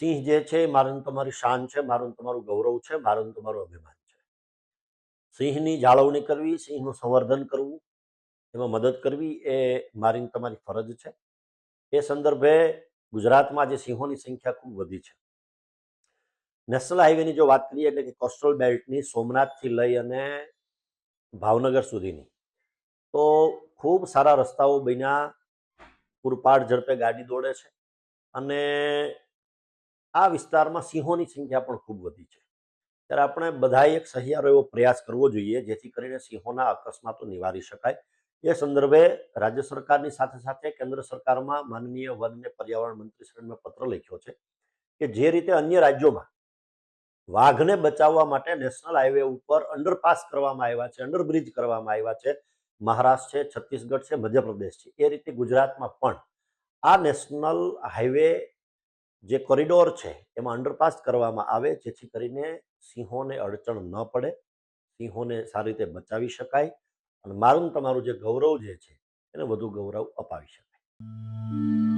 સિંહ જે છે એ મારું ને તમારી શાન છે, મારું ને તમારું ગૌરવ છે, મારું ને તમારું અભિમાન છે. સિંહની જાળવણી કરવી, સિંહનું સંવર્ધન કરવું, એમાં મદદ કરવી એ મારી ને તમારી ફરજ છે. એ સંદર્ભે ગુજરાતમાં આજે સિંહોની સંખ્યા ખૂબ વધી છે. નેશનલ હાઈવેની જો વાત કરીએ એટલે કે કોસ્ટલ બેલ્ટની સોમનાથથી લઈ અને ભાવનગર સુધીની, તો ખૂબ સારા રસ્તાઓ બન્યા, પૂરપાટ ઝડપે ગાડી દોડે છે અને આ વિસ્તારમાં સિંહોની સંખ્યા પણ ખૂબ વધી છે. ત્યારે આપણે બધાએ એક સહિયારો એવો પ્રયાસ કરવો જોઈએ જેથી કરીને સિંહોના અકસ્માતો નિવારી શકાય. એ સંદર્ભે રાજ્ય સરકારની સાથે સાથે કેન્દ્ર સરકારમાં માનનીય વન અને પર્યાવરણ મંત્રીશ્રીને પત્ર લખ્યો છે કે જે રીતે અન્ય રાજ્યોમાં વાઘને બચાવવા માટે નેશનલ હાઈવે ઉપર અંડરપાસ કરવામાં આવ્યા છે, અંડરબ્રિજ કરવામાં આવ્યા છે, મહારાષ્ટ્ર છે, છત્તીસગઢ છે, મધ્યપ્રદેશ છે, એ રીતે ગુજરાતમાં પણ આ નેશનલ હાઈવે જે કોરિડોર છે એમાં અંડરપાસ કરવામાં આવે જેથી કરીને સિંહોને અડચણ ન પડે, સિંહોને સારી રીતે બચાવી શકાય અને મારું તમારું જે ગૌરવ જે છે એને વધુ ગૌરવ અપાવી શકાય.